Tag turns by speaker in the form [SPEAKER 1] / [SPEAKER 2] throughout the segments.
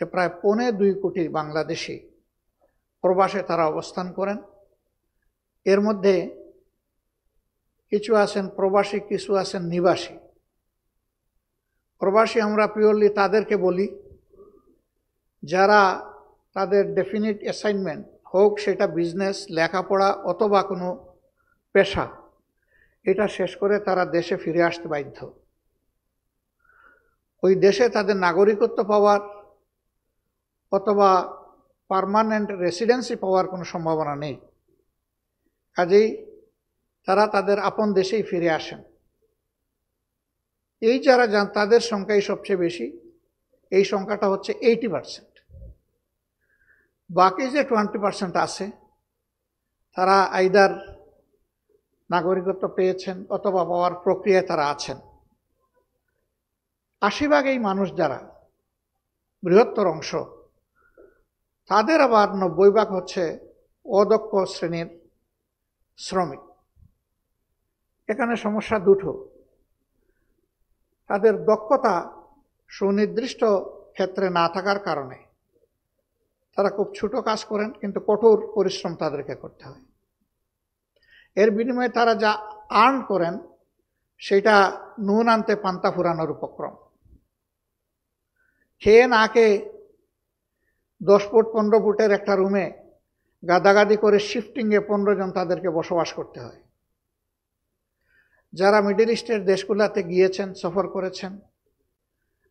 [SPEAKER 1] যে প্রায় 1.25 কোটি বাংলাদেশি প্রবাসে তারা অবস্থান করেন। এর মধ্যে কিছু আছেন প্রবাসী, কিছু আছেন নিবাসী। প্রবাসী আমরা পিওরলি তাদেরকে বলি যারা তাদের ডেফিনিট অ্যাসাইনমেন্ট হোক সেটা বিজনেস, লেখাপড়া অথবা কোনো পেশা, এটা শেষ করে তারা দেশে ফিরে আসতে বাধ্য। ওই দেশে তাদের নাগরিকত্ব পাওয়ার অথবা পার্মানেন্ট রেসিডেন্সি পাওয়ার কোনো সম্ভাবনা নেই। কাজেই তারা তাদের আপন দেশেই ফিরে আসেন। এই যারা যান তাদের সংখ্যাই সবচেয়ে বেশি। এই সংখ্যাটা হচ্ছে 80%। বাকি যে 20% আছে তারা আইদার নাগরিকত্ব পেয়েছেন অথবা পাওয়ার প্রক্রিয়ায় তারা আছেন। 80% এই মানুষ যারা বৃহত্তর অংশ, তাদের আবার 90% হচ্ছে অদক্ষ শ্রেণীর শ্রমিক। এখানে সমস্যা দুটো। তাদের দক্ষতা সুনির্দিষ্ট ক্ষেত্রে না থাকার কারণে তারা খুব ছোট কাজ করেন, কিন্তু কঠোর পরিশ্রম তাদেরকে করতে হয়। এর বিনিময়ে তারা যা আর্ন করেন সেটা নুন আনতে পান্তা ফুরানোর উপক্রম। খেয়ে না খেয়ে 10 ফুট 15 ফুটের একটা রুমে গাদাগাদি করে শিফটিংয়ে 15 জন তাদেরকে বসবাস করতে হয়। যারা মিডল ইস্টের দেশগুলোতে গিয়েছেন, সফর করেছেন,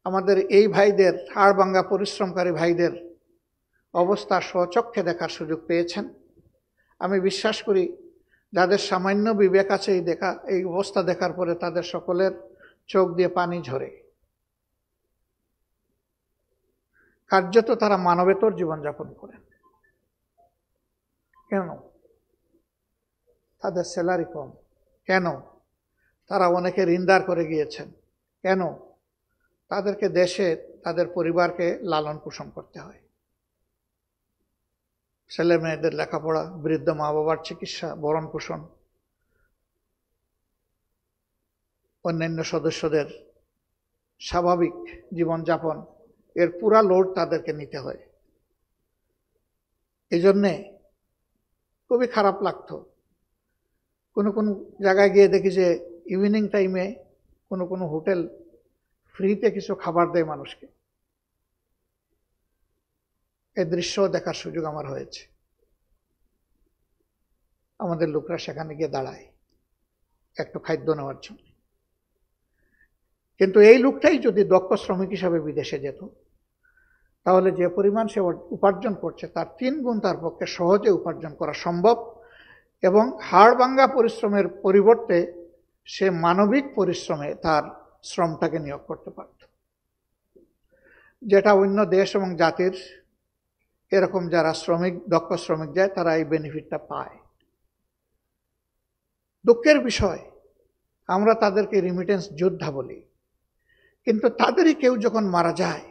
[SPEAKER 1] আমাদের এই ভাইদের, হাড়ভাঙ্গা পরিশ্রমকারী ভাইদের অবস্থা স্বচক্ষে দেখার সুযোগ পেয়েছেন। আমি বিশ্বাস করি যাদের সামান্য বিবেক আছে এই অবস্থা দেখার পরে তাদের সকলের চোখ দিয়ে পানি ঝরে। কার্যত তারা মানবেতর জীবনযাপন করেন। কেন? তাদের স্যালারি কম। কেন? তারা অনেকে ঋণদার করে গিয়েছেন। কেন? তাদেরকে দেশে তাদের পরিবারকে লালন পোষণ করতে হয়। ছেলে মেয়েদের লেখাপড়া, বৃদ্ধ মা বাবার চিকিৎসা, ভরণ পোষণ, অন্যান্য সদস্যদের স্বাভাবিক জীবনযাপন, এর পুরা লোড তাদেরকে নিতে হয়। এই জন্যে খুবই খারাপ লাগতো। কোনো জায়গায় গিয়ে দেখি যে ইভিনিং টাইমে কোনো হোটেল ফ্রিতে কিছু খাবার দেয় মানুষকে। এই দৃশ্য দেখার সুযোগ আমার হয়েছে। আমাদের লোকরা সেখানে গিয়ে দাঁড়ায় একটু খাদ্য নেওয়ার জন্য। কিন্তু এই লোকটাই যদি দক্ষ শ্রমিক হিসাবে বিদেশে যেত, তাহলে যে পরিমাণ সে উপার্জন করছে তার 3 গুণ তার পক্ষে সহজে উপার্জন করা সম্ভব, এবং হাড়ভাঙ্গা পরিশ্রমের পরিবর্তে সে মানবিক পরিশ্রমে তার শ্রমটাকে নিয়োগ করতে পারত, যেটা অন্য দেশ এবং জাতির এরকম যারা দক্ষ শ্রমিক যায় তারা এই বেনিফিটটা পায়। দুঃখের বিষয়, আমরা তাদেরকে রিমিটেন্স যোদ্ধা বলি, কিন্তু তাদেরই কেউ যখন মারা যায়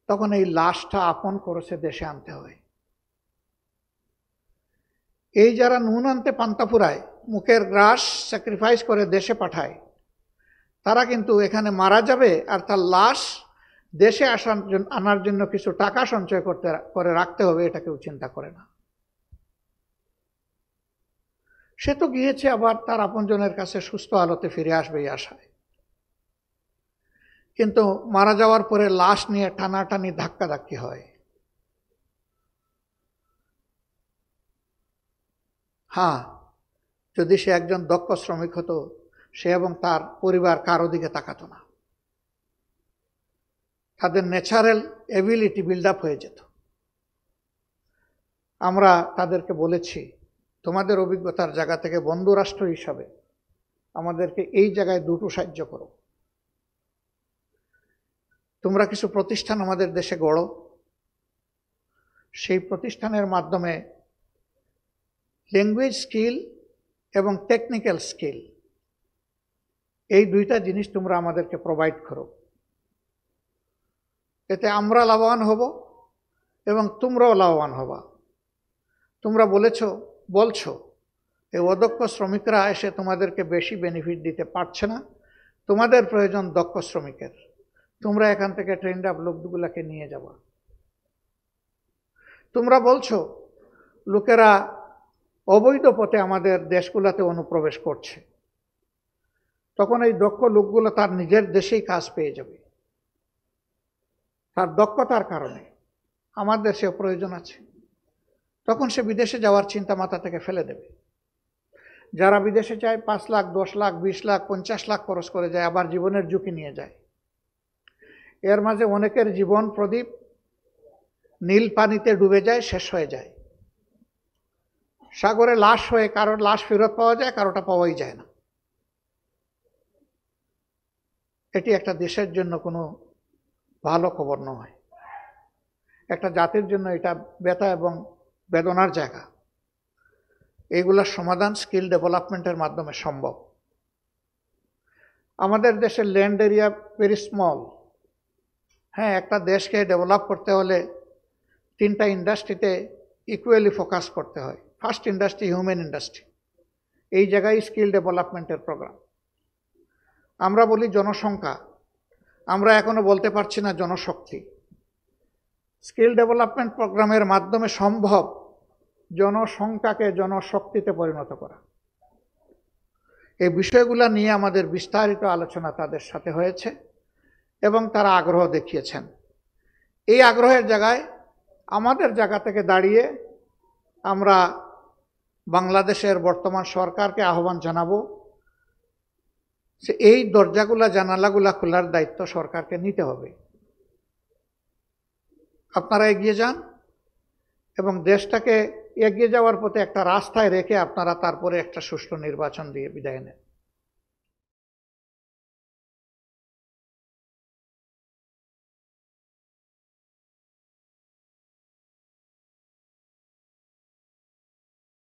[SPEAKER 1] তখন এই লাশটা আপন খরচে দেশে আনতে হয়। এই যারা নুন আনতে পান্তা ফুরায়, মুখের গ্রাস স্যাক্রিফাইস করে দেশে পাঠায়, তারা কিন্তু এখানে মারা যাবে আর তার লাশ দেশে আনার জন্য কিছু টাকা সঞ্চয় করে রাখতে হবে, এটা কেউ চিন্তা করে না। সে তো গিয়েছে আবার তার আপনজনের কাছে সুস্থ হালতে ফিরে আসবে এই আশায়, কিন্তু মারা যাওয়ার পরে লাশ নিয়ে টানাটানি ধাক্কাধাক্কি হয়। হ্যাঁ, যদি সে একজন দক্ষ শ্রমিক হতো, সে এবং তার পরিবার কারো দিকে তাকাতো না। তাদের ন্যাচারাল এবিলিটি বিল্ড আপ হয়ে যেত। আমরা তাদেরকে বলেছি, তোমাদের অভিজ্ঞতার জায়গা থেকে বন্ধু রাষ্ট্র হিসাবে আমাদেরকে এই জায়গায় দুটো সাহায্য করো। তোমরা কিছু প্রতিষ্ঠান আমাদের দেশে গড়ো, সেই প্রতিষ্ঠানের মাধ্যমে ল্যাঙ্গুয়েজ স্কিল এবং টেকনিক্যাল স্কিল, এই দুইটা জিনিস তোমরা আমাদেরকে প্রোভাইড করো। এতে আমরা লাভবান হব এবং তোমরাও লাভবান হবা। তোমরা বলছো এই অদক্ষ শ্রমিকরা এসে তোমাদেরকে বেশি বেনিফিট দিতে পারছে না, তোমাদের প্রয়োজন দক্ষ শ্রমিকের। তোমরা এখান থেকে ট্রেন্ড আপ লোকগুলাকে নিয়ে যাবা। তোমরা বলছো লোকেরা অবৈধ পথে আমাদের দেশগুলোতে অনুপ্রবেশ করছে, তখন এই দক্ষ লোকগুলো তার নিজের দেশেই কাজ পেয়ে যাবে। তার দক্ষতার কারণে আমার দেশে প্রয়োজন আছে, তখন সে বিদেশে যাওয়ার চিন্তা মাথা থেকে ফেলে দেবে। যারা বিদেশে যায় 5 লাখ, 10 লাখ, 20 লাখ, 50 লাখ খরচ করে যায়, আবার জীবনের ঝুঁকি নিয়ে যায়। এর মাঝে অনেকের জীবন প্রদীপ নীল পানিতে ডুবে যায়, শেষ হয়ে যায়। সাগরে লাশ হয়ে কারোর লাশ ফেরত পাওয়া যায়, কারোটা পাওয়াই যায় না। এটি একটা দেশের জন্য কোনো ভালো খবর নয়। একটা জাতির জন্য এটা ব্যথা এবং বেদনার জায়গা। এইগুলোর সমাধান স্কিল ডেভেলপমেন্টের মাধ্যমে সম্ভব। আমাদের দেশের ল্যান্ড এরিয়া ভেরি স্মল। হ্যাঁ, একটা দেশকে ডেভেলপ করতে হলে 3টা ইন্ডাস্ট্রিতে ইকুয়ালি ফোকাস করতে হয়। First industry human industry. এই জায়গায় স্কিল ডেভেলপমেন্টের প্রোগ্রাম। আমরা বলি জনসংখ্যা, আমরা এখনো বলতে পারছি না জনশক্তি। স্কিল ডেভেলপমেন্ট প্রোগ্রামের মাধ্যমে সম্ভব জনসংখ্যাকে জনশক্তিতে পরিণত করা। এই বিষয়গুলো নিয়ে আমাদের বিস্তারিত আলোচনা তাদের সাথে হয়েছে এবং তারা আগ্রহ দেখিয়েছেন। এই আগ্রহের জায়গায় আমাদের জায়গা থেকে দাঁড়িয়ে আমরা বাংলাদেশের বর্তমান সরকারকে আহ্বান জানাবো যে এই দরজাগুলা জানালাগুলা খোলার দায়িত্ব সরকারকে নিতে হবে। আপনারা এগিয়ে যান এবং দেশটাকে এগিয়ে যাওয়ার পথে একটা রাস্তায় রেখে আপনারা তারপরে একটা সুষ্ঠু নির্বাচন দিয়ে বিদায় নেন।